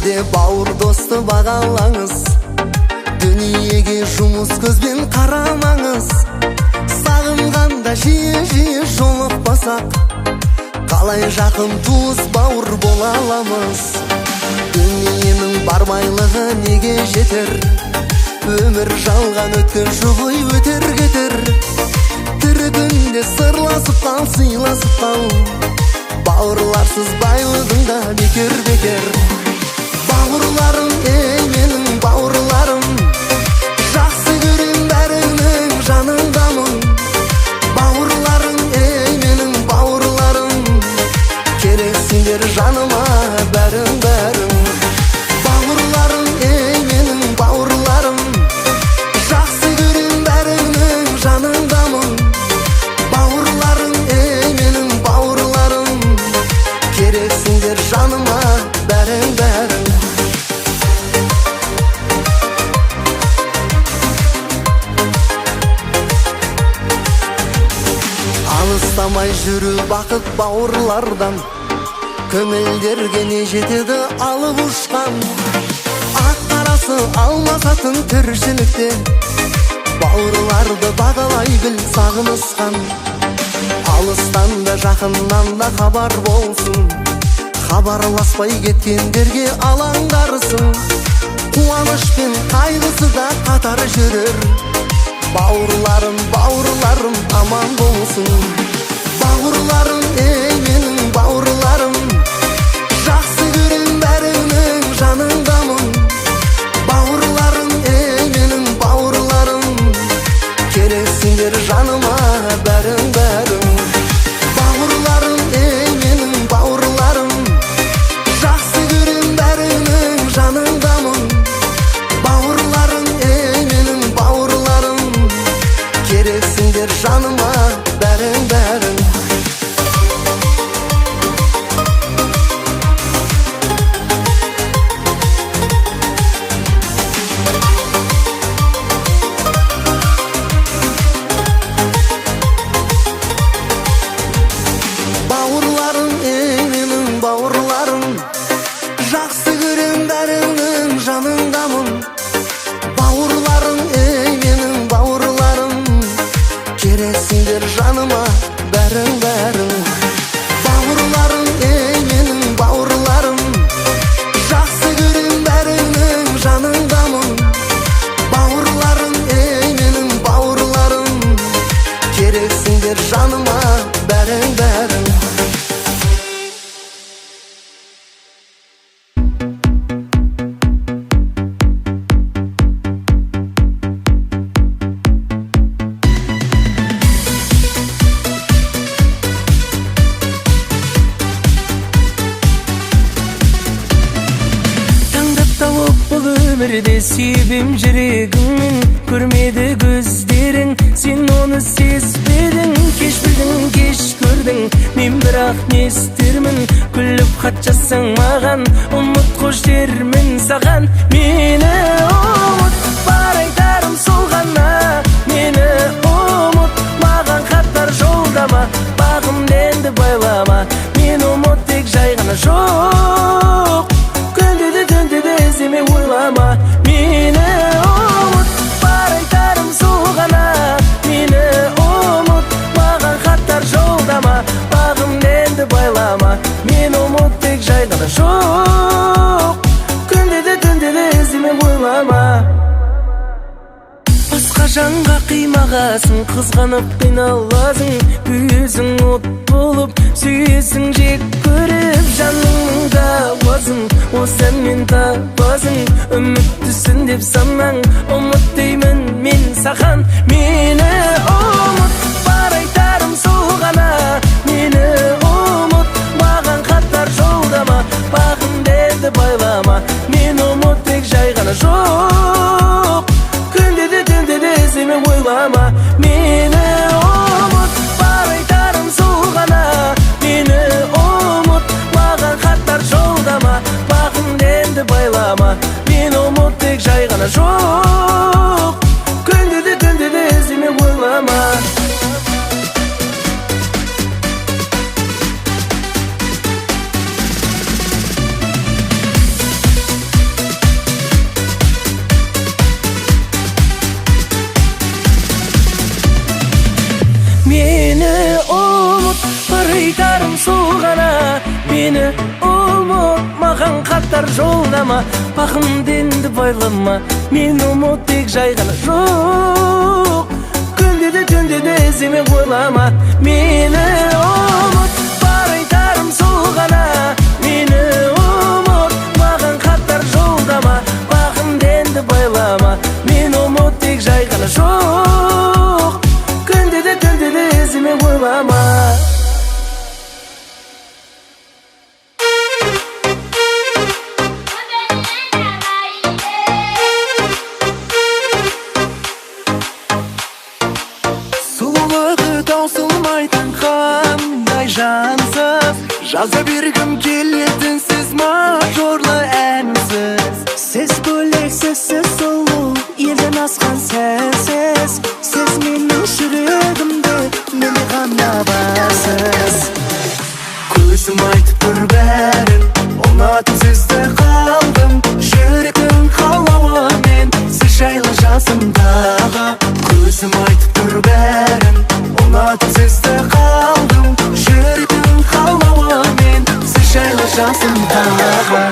жерде бауыр досты бағалаңыз. Дүниеге жұмыс көзбен қарамаңыз. Сағынғанда жиі жолықпасақ, қалай жақын туыс бауыр бола аламыз? Дүниенің бар байлығы неге жетер? Өмір жалған өткінші ғой, өтер кетер. Тірі күнде сырласып қал, сыйласып қал. Бауырларсыз байлығың да бекер. Бауырларым, ей менің бауырларым, жақсы көрем бәріңнің жаныңдамын. Бауырларым, ей менің бауырларым, керексіңдер жаныма бәрің. Бауырларым, ей менің бауырларым, жақсы көрем бәріңнің жаныңдамын. Бауырларым, ей менің бауырларым, керексіңдер жаныма бәрің. Алыстамай жүру бақыт бауырлардан, көңілдерге не жетеді алып ұшқан. Ақ қарасы алмасатын тіршілікте, бауырларды бағалай біл сағынысқан. Алыстан да жақыннан да хабар болсын, хабарласпай кеткендерге алаңдарсың. Қуаныш пен қайғысы да қатар жүрер. Бауырларым, бауырларым аман болсын. Бауырларым, ей менің бауырларым, жақсы көрем бәріңнің жаныңдамын. Бауырларым, ей менің бауырларым, керексіңдер жаныма бәрің. Бауырларым, ей менің бауырларым, жақсы көрем бәріңнің жаныңдамын. Бауырларым, ей менің бауырларым, керексіңдер жаныма бәрің. Бауырларым, ей менің бауырларым, жақсы көрем бәріңнің жаныңдамын. Бауырларым, ей менің бауырларым, керексіңдер жаныма бәрің. Бауырларым, ей менің бауырларым, жақсы көрем бәріңнің жаныңдамын. Бауырларым, ей менің бауырларым, керексіңдер жаныма бәрің. Өмірде сүйбем жүрегіңмен, көрмеді көздерің, сен оны сезбедің. Кеш білдің, кеш көрдің, мен бірақ не істермін? Күліп хат жазсаң маған, ұмыт қош дермін саған. Мені ұмыт, бар айтарым сол ғана. Мені ұмыт, маған хаттар жолдама, бағымды енді байлама. Мен ұмыт тек жай ғана жоқ, түнде де іздеме ойлама. Мені ұмыт, бар айтарым сол ғана. Мені ұмыт, маған хаттар жолдама, бағымды енді байлама. Мен ұмыт тек жай ғана жоқ, түнде де іздеме ойлама. Басқа жанға қимағасын, қызғанып қиналасың. Өзің от болып, сүйесің жек көріп, жаныңда уазың, осы әнмен табасың. Үміттісін деп санаң, ұмыт деймін мен саған. Мені ұмыт, бар айтарым сол ғана. Мені ұмыт, маған хаттар жолдама, бағымды енді байлама. Мен ұмыт тек жай ғана жоқ, түнде де іздеме ойлама. Мені ұмыт, бар айтарым сол ғана. Мені ұмыт, маған хаттар жолдама, бағымды енді байлама. Мен ұмыт тек жай ғана жоқ, түнде де іздеме ойлама. Meni umut magan katar жолдама Bakım dendi baylama Men umut tek жайгана жоқ Күнде де түнде де эзиме ойлама Meni umut бар айтарым сол гана Meni umut magan katar жолдама Bakım dendi baylama Men umut tek жайгана жоқ Күнде де түнде де эзиме ойлама Жансыз жаза бергім келетін сіз мажорлы әнсіз Сіз бөлексіз, сіз сұлу елден асқан сәнсіз Сіз менің жүрегімді мені ғана барсыз Көзім айтып тұр бәрін ұнатып сізді қалдым Жүректің қалауымен сіз жайлы жасымдағы Көзім айтып тұр бәрін ұнатып сізді қалдым Жүректің қалауымен сіз жайлы жасымдағы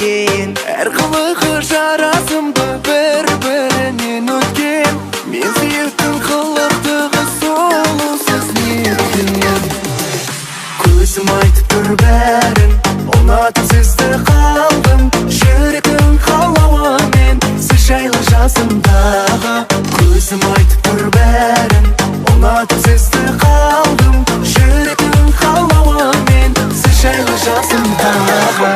Әр қылығы жарасымды бір-бірінен өткен Мен сүйіктің қылықтығы солу сіз неткен Көзім айтып тұр бәрін ұнатып сізді қалдым Жүректің қалауымен сіз жайлы жасымдағы Көзім айтып тұр бәрін ұнатып сізді қалдым Жүректің қалауымен сіз жайлы жасымдағы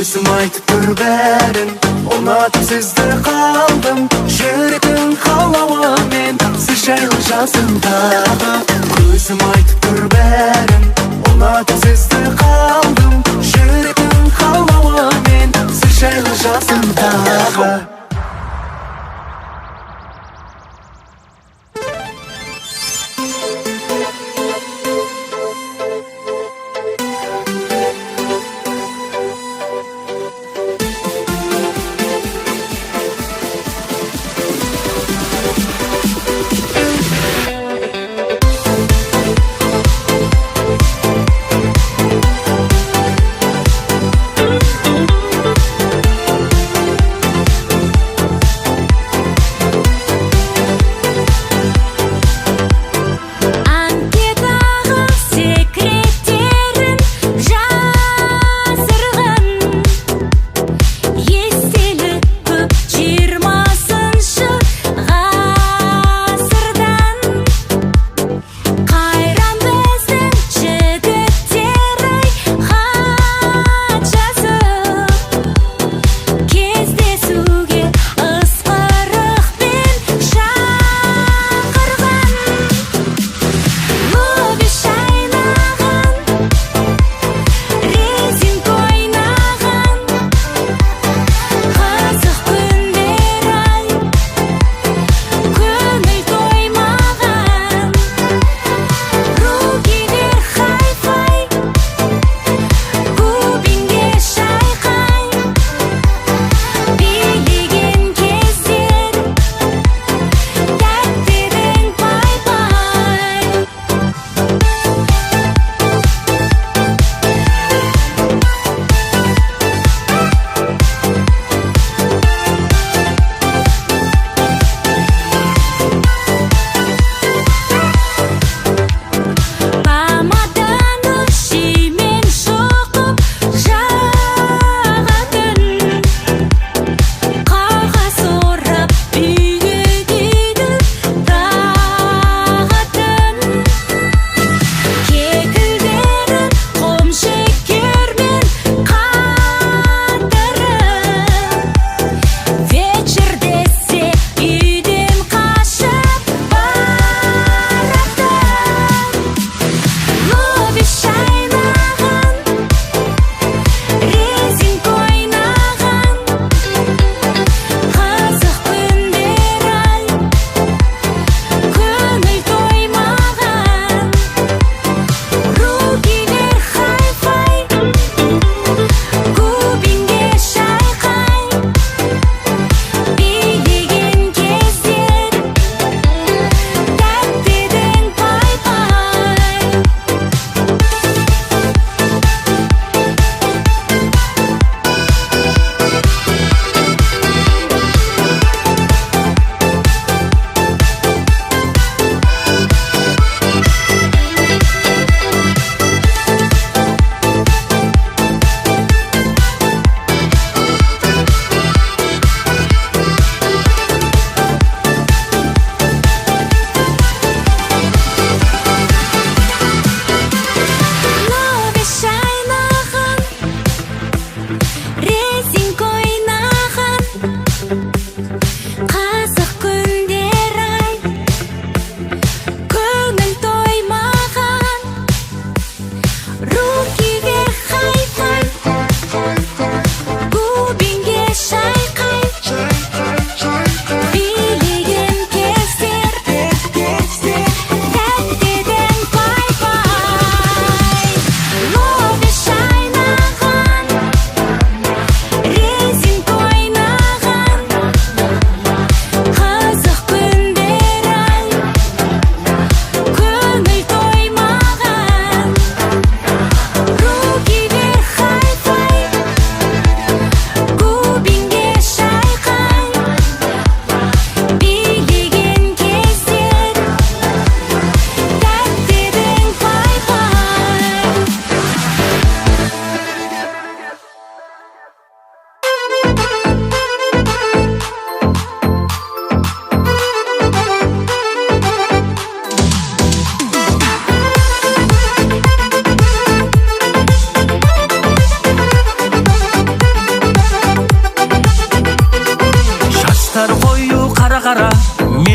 Көзім айтып тұр бәрін ұнатып сізді қалдым Жүректің қалауымен сіз жайлы жасымдағы Көзім айтып тұр бәрін ұнатып сізді қалдым Жүректің қалауымен сіз жайлы жасымдағы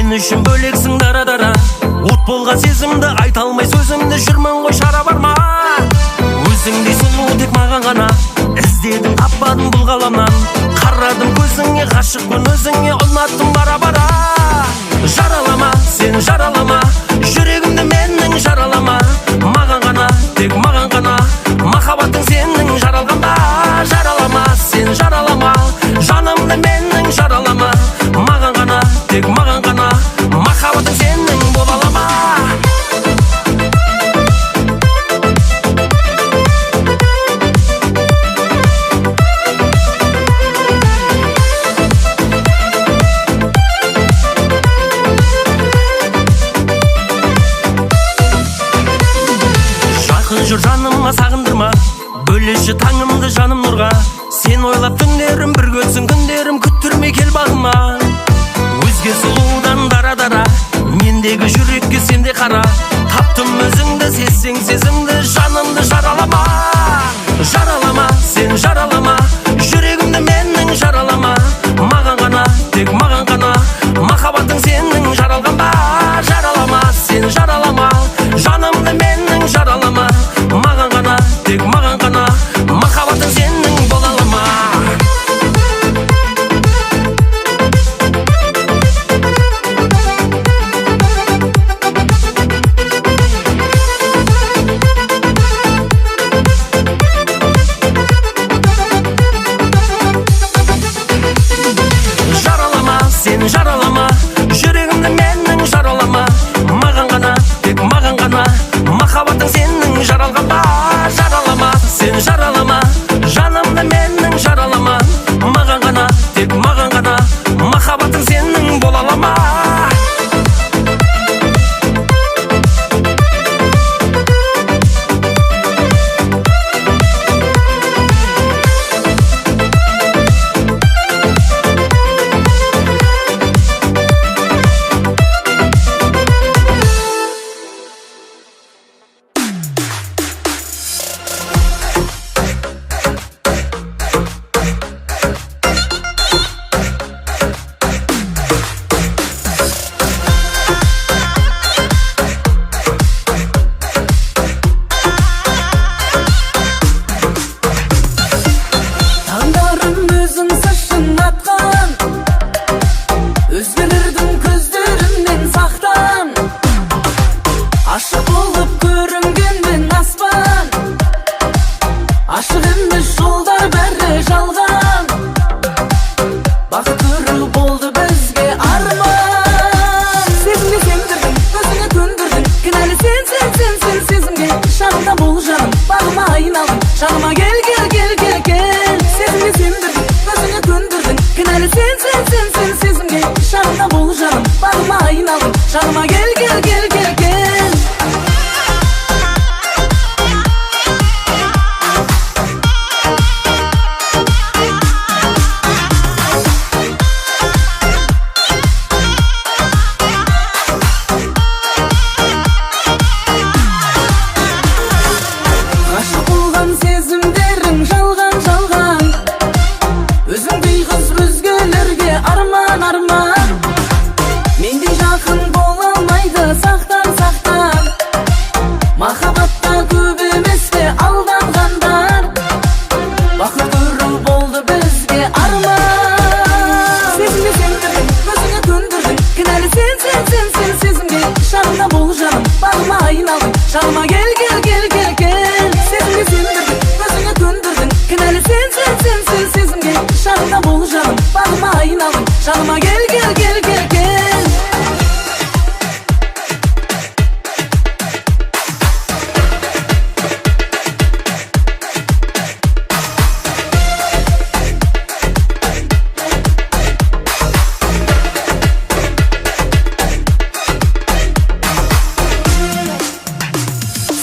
Мен үшін бөлексің дара-дара. От болған сезімді айта алмай сөзімді, жүрмін ғой шара бар ма? Өзіңдей сұлу тек маған ғана, іздедім таппадым бұл ғаламнан. Қарадым көзіңе, ғашықпын өзіңе, ұнаттым бара-бара. Жаралама, сен жаралама, жүрегімді менің жаралама. Маған ғана, тек маған ғана, махаббатың сенің жаралғанда. Жаралама, сен жаралама, жанымды менің жаралама. Маған ғана, тек маған ғана, махаббатың сенің бола алама. Жүр жаныма сағындырма, бөлеші таңымды жаным нұрға. Сен ойлап түндерім, бір өтсін күндерім, күттірмей кел бағыма. Өзге сұлудан дара-дара, мендегі жүрекке сенде қара. Таптым өзіңді, сезсең сезімді, жанымды жаралама. Жаралама, сен жаралама, жүрегімді менің жаралама. Маған ғана, тек маған ғана, махаббатың сенің жаралғанда. Жаралама, сен жаралама, жанымды менің жаралама. Маған ғана, тек маған ғана, махаббатың сенің бола алама. Жаралама, сен жаралама, жүрегімді менің жаралама. Маған ғана, тек маған ғана, махаббатың сенің жаралғанда. Жаралама, сен жаралама, жанымды менің жаралама. Маған ғана, тек маған ғана, махаббатың сенің бола алама. Жаныма кел, кел, кел, кел, кел. Сезімге сендірдің, өзіңе көндірдің. Кінәлі сен, сезімге. Жанымда бол жаным, бағыма айналдың. Жаныма кел, кел, кел, кел, кел. Жаныма кел, кел, кел, кел, кел. Сезімге сендірдің, өзіңе көндірдің. Кінәлі сен, сезімге. Жанымда бол жаным, бағыма айналдың. Жаныма кел, кел, кел, кел, кел.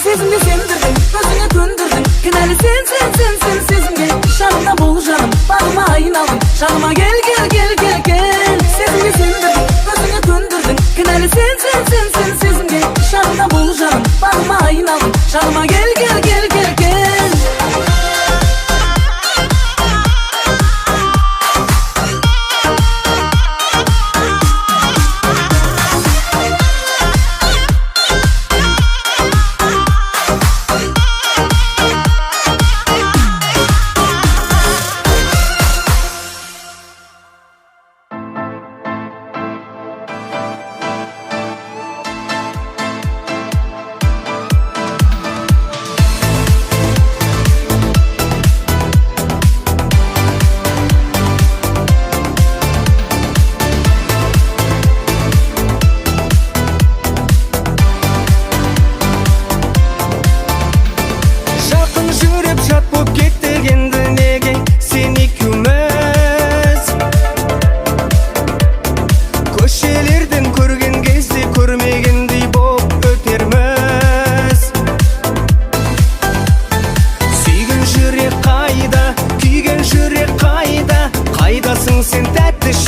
Сезімге сендірдің, өзіңе көндірдің. Кінәлі сен, сезімге. Жанымда бол жаным, бағыма айналдың. Жаныма кел, кел, кел, кел, кел. Сезімге сендірдің, өзіңе көндірдің. Кінәлі сен, сезімге. Жанымда бол жаным, бағыма айналдың. Жаныма кел, кел, кел, кел, кел.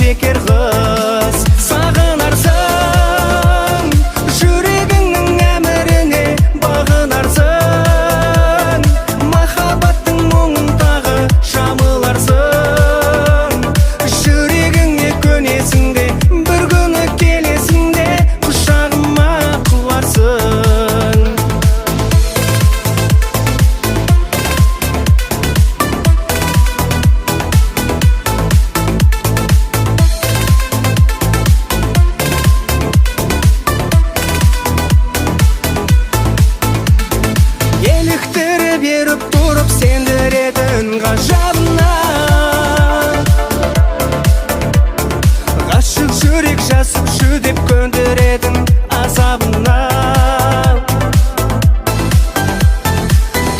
бекер қыз. Сағынарсың, жүрегіңнің әміріне бағынарсың, махаббаттың мұңын тағы жамыларсың. Жүрегіңе көнесің де, бір күні келесің де, құшағыма құларсың. Еліктіре беріп тұрып сендіретін ғажабына, ғашық жүрек жасып жүдеп көндіретін азабына.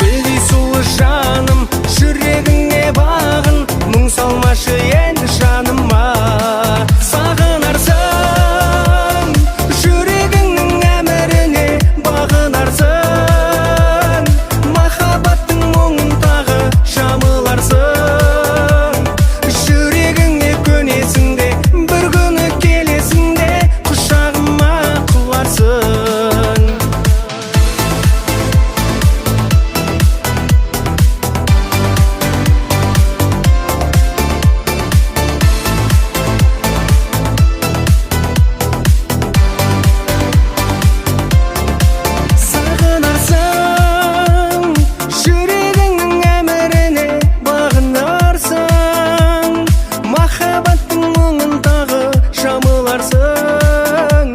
Білдей сұлу жаным, жүрегіңе бағын, мұң салмашы енді жаныма. Сағынарсың, жүрегіңнің әміріне бағынарсың, махаббаттың мұңын тағы жамыларсың. Жүрегіңе көнесің де, бір күні келесің де, құшағыма құларсың. Сағынарсың, жүрегіңнің әміріне бағынарсың, махаббаттың мұңын тағы жамыларсың.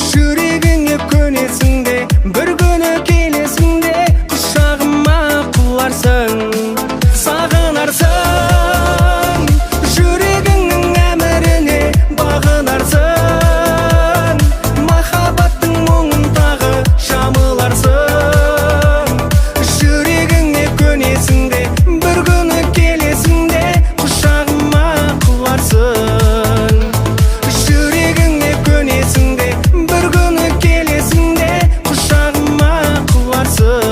Жүрегіңе көнесің де, бір күні келесің де, құшағыма құларсың. Сағынарсың, жүрегіңнің әміріне бағынарсың, махаббаттың мұңын тағы жамыларсың. Жүрегіңе көнесің де, бір күні келесің де, құшағыма құларсың. Жүрегіңе көнесің де, бір күні келесің де, құшағыма құларсың.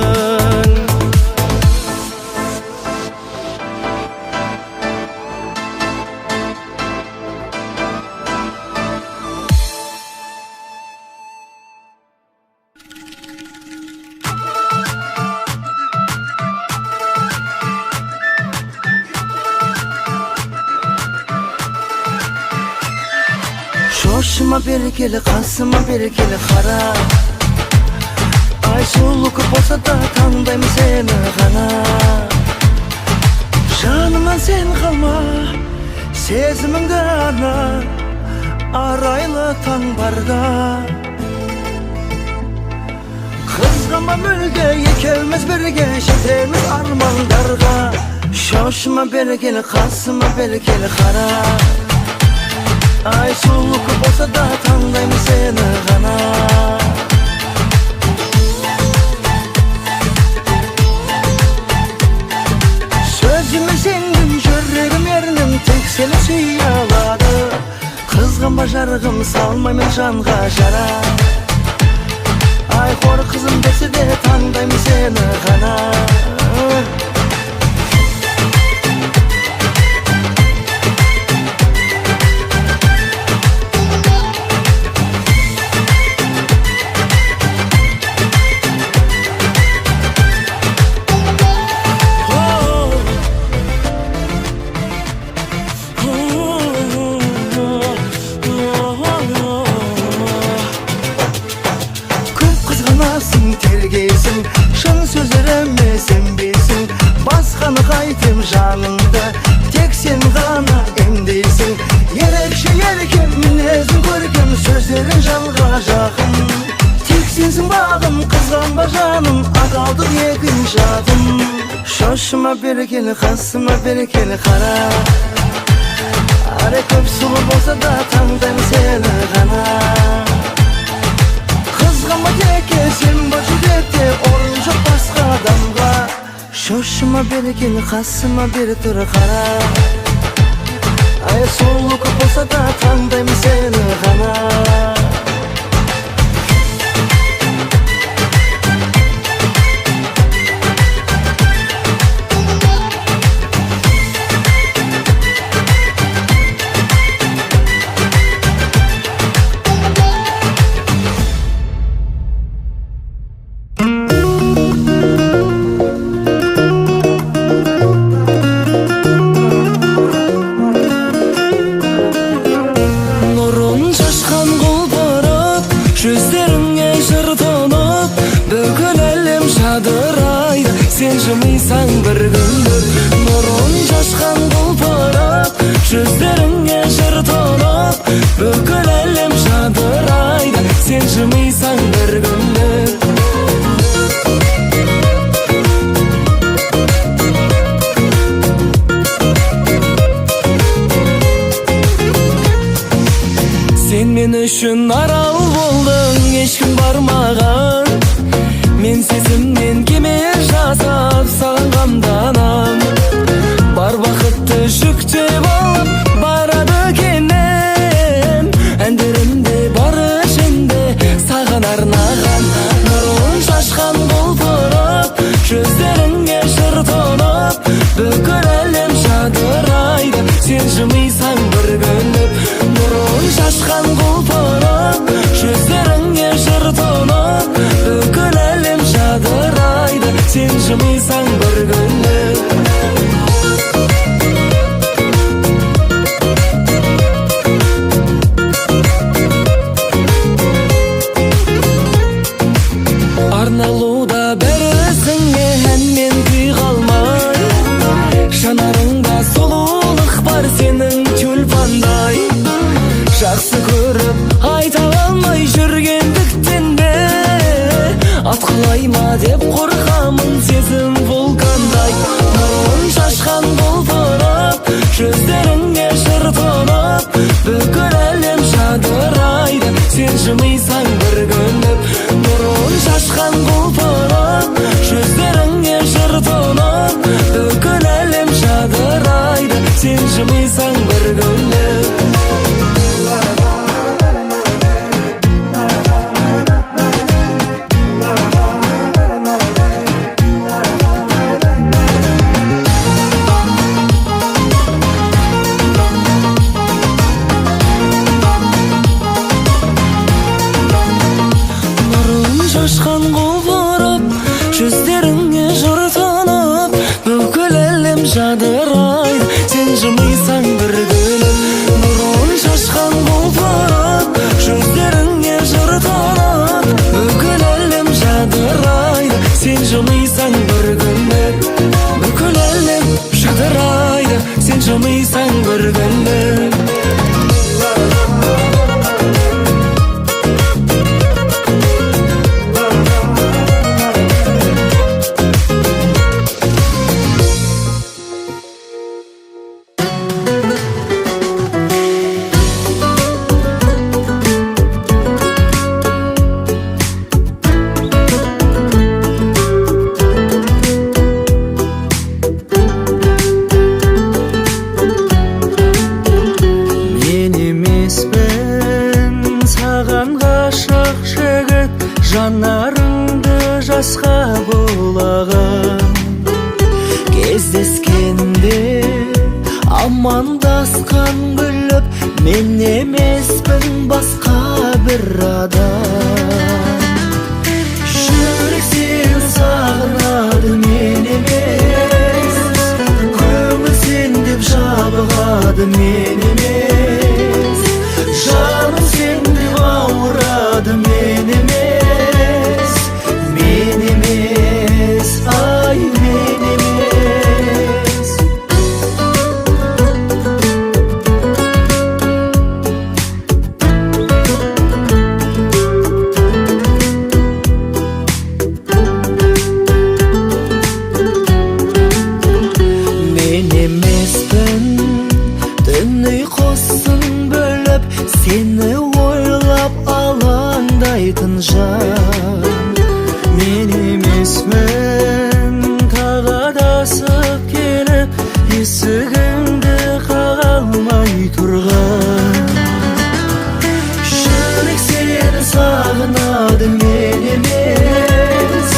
Шошыма бері келі, қасыма бері келі қара. Ай сұлу көп болса да таңдаймын сені ғана. Жанымнан сен қалма, сезіміңді ана, арайлы таң барда. Қызғанба мүлде, екеуміз бірге жетеміз армандарға. Шошыма бері келі, қасыма бері келі қара. Ай сұлу көп болса да таңдаймын сені ғана. Сөзіме сендім, жүрегім ернім, тек сені сүйе алады. Қызғанба жарығым, салмаймын жанға жара. Ай қор қызым десе де таңдаймын сені ғана. Көп қызғанасың, тергейсің, шын сөздеріме сенбейсің. Басқаны қайтем жаныңда, тек сен ғана емдейсің. Ерекше еркем, мінезің көркем, сөздерің жанға жақын. Тек сенсің бағым, қызғанба жаным, адалдық екінші адым. Шошыма бері келі, қасыма бері келі қара. Аре көп сұлу болса да таңдаймын сені ғана. Қызғанба теке, сен бар жүректе, орын жоқ басқа адамға. Шошыма бері келі, қасыма бері тұры қара. Ай сұлу көп болса да таңдаймын сені ғана. Sen üçün aral boldun, ешкім бармаған. Мен сезімнен кеме жасап саған қамданам. Бар бақытты жүктеп алып барады кенем. Әндерімде бар ішінде саған арнаған. Нұрын шашқан құлпырып, жүздеріңе жыр тұнып, бүкіл әлем жадырайды, сен жымисаң бір күліп. Нұрын шашқан құлпырып, жүздеріңе жыр тұнып, бүкіл әлем жадырайды, сен жымисаң бір күліп. Арналуда бәрісіңе әнмен күй қалмай, жанарыңда сұлулық бар сенің тюльпандай. Жақсы көріп айта алмай жүргендіктен бе, атқылай ма деп қорқамын сезім вулкандай. Нұрын шашқан құлпырып, жүздеріңе жыр тұнып, бүкіл әлем жадырайды, сен жымисаң бір күліп. Нұрын шашқан құлпырып, жүздеріңе жыр тұнып, бүкіл әлем жадырайды, сен жымисаң бір күліп. Шашқан құлпырып, жүздеріңе жыр тұнып, бүкіл әлем жадырайды, сен жымисаң бір күліп. Нұрын шашқан құлпырып, жүздеріңе жыр тұнып, бүкіл әлем жадырайды, сен жымисаң бір күліп. Бүкіл әлем жадырайды, сен жымисаң бір күліп. Жанарыңды жасқа булаған, кездескенде амандасқан күліп, мен емеспін басқа бір адам. Жүрек сені сағынады, мен емес, көңіл сен деп жабығады, мен емес, жаным сен деп ауырады, мен емес. Ay men emes. Men emespen, tün uyqusun bölüp, seni oylap alangdaytın jan. Men emesmen, tağadasıp kelip, esігіңді қағалмай тұрған. Жүрек сені сағынады, мен емес,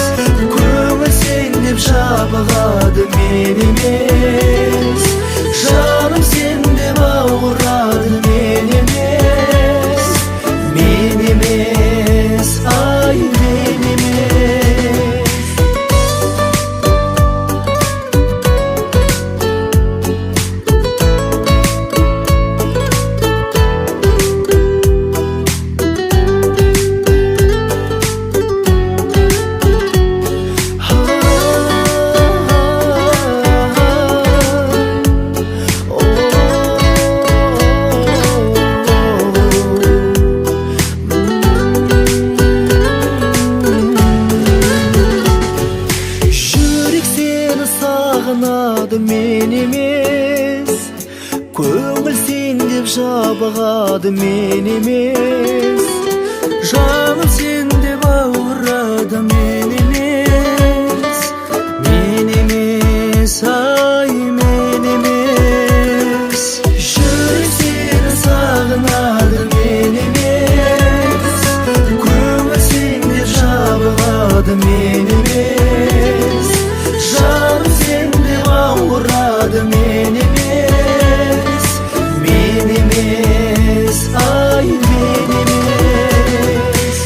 көңіл сен деп жабығады, мен емес, жаным сен деп ауырады, мен емес, ай мен емес. деп жабығады мен емес. Жаным сен деп ауырады мен емес. Мен емес, ай мен емес. Жүрек сені сағынады мен емес. Көңіл сен деп жабығады мен емес. Жаным сен деп ауырады мен емес. Мен емес, ай мен емес.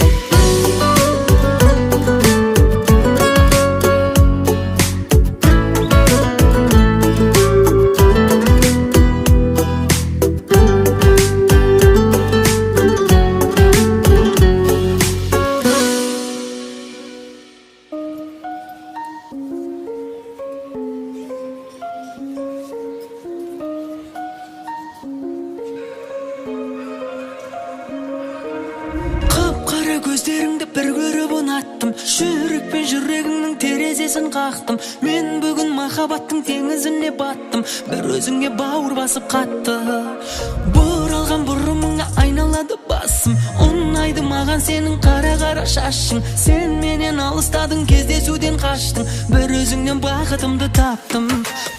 Қап-қара көздеріңді бір көріп ұнаттым. Жүрекпен жүрегіңнің терезесін қақтым. Мен бүгін махаббаттың теңізіне баттым. Бір өзіңе бауыр басып қатты. Бұралған бұрымыңа айналады басым. Ұнайды маған сенің қара-қара шашың. Сен менен алыстадың, кездесуден қаштың. Бір өзіңнен бақытымды таптым.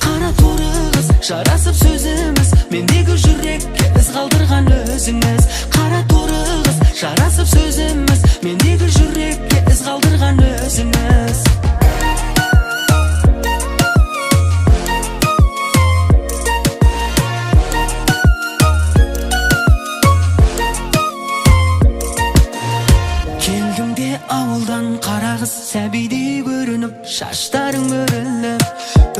Қара торы қыз, жарасып сөзіміз. Мендегі жүрекке із қалдырған өзіңіз. Қара торы қыз, жарасып сөзіміз. Мендегі жүрекке із қалдырған өзіңіз. Келдің де ауылдан қара қыз, сәбидей көрініп, шаштарың өріліп.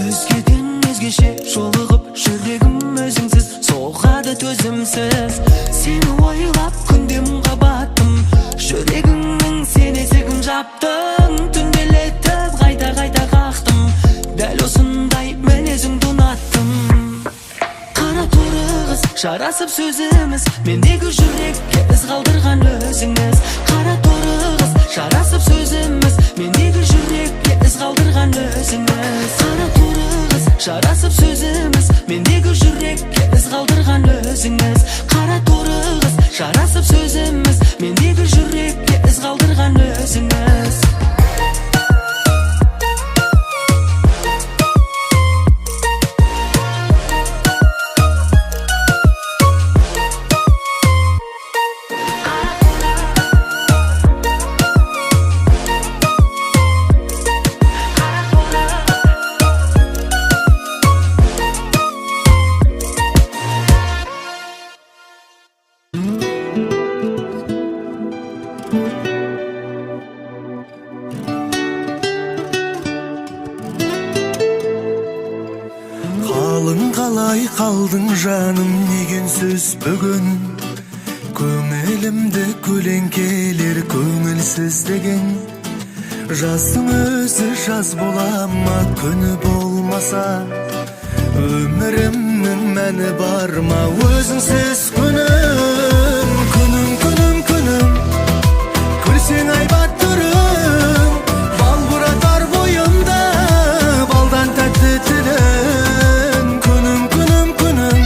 Өзгеден өзгеше жолығып, жүрегім өзіңсіз соғады төзімсіз. Сені ойлап күнде мұңға баттым. Жүрегіңнің сен есігін жаптың. Түнделетіп қайта-қайта қақтым. Дәл осындай мінезіңді ұнаттым. Қара торы қыз, жарасып сөзіміз. Мендегі жүрекке із қалдырған өзіңіз. Қара торы қыз, жарасып сөзіміз. Мендегі жүрекке із қалдырған өзіңіз. Қара торы қыз, жарасып сөзіміз. Мендегі жүрекке із қалдырған өзіңіз. Қара торы қыз, жарасып сөзіміз. Мендегі жүрекке із қалдырған өзіңіз. Қалың қалай қалдың жаным, деген сөз бүгін. Көңілімді көлеңкелер көңілсіздігің. Жаздың өзі жаз бола ма, күні болмаса. Өмірімнің мәні бар ма, өзіңсіз күнім. Күнім, күнім, күнім, күлсең айбат түрің. Бал бұратар бойымда, балдан тәтті тілің. Күнім, күнім, күнім,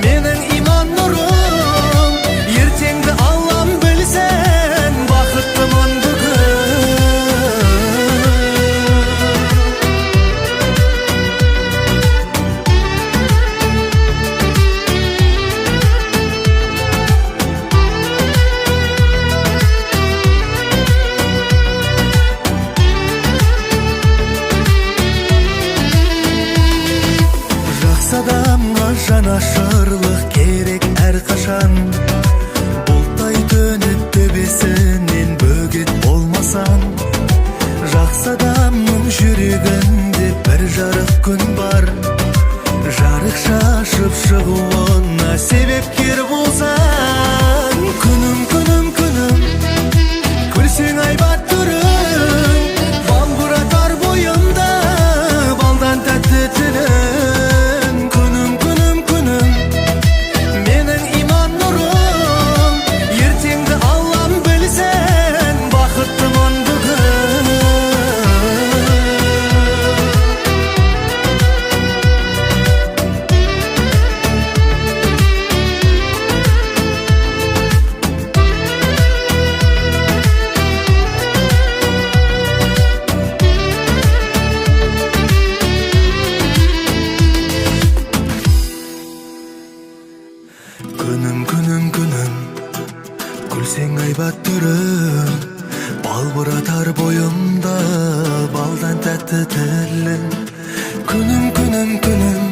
менің иман нұрым. Ертеңді Аллам білсен, бақыттымын бүгін. Адамға жанашырлық керек әрқашан. Бұлттай төніп төбесінен бөгет болмасан. Жақсы адамның жүрегінде бір жарық күн бар. Жарық шашып шығуына себепкер болсан. Күнім, күнім, күнім, күлсең айбат түрің. Бал бұратар бойымда, балдан тәтті тілің. Сен айбаттырым балбыратар бойымда балдан тәтті тілің күнім күнім күнім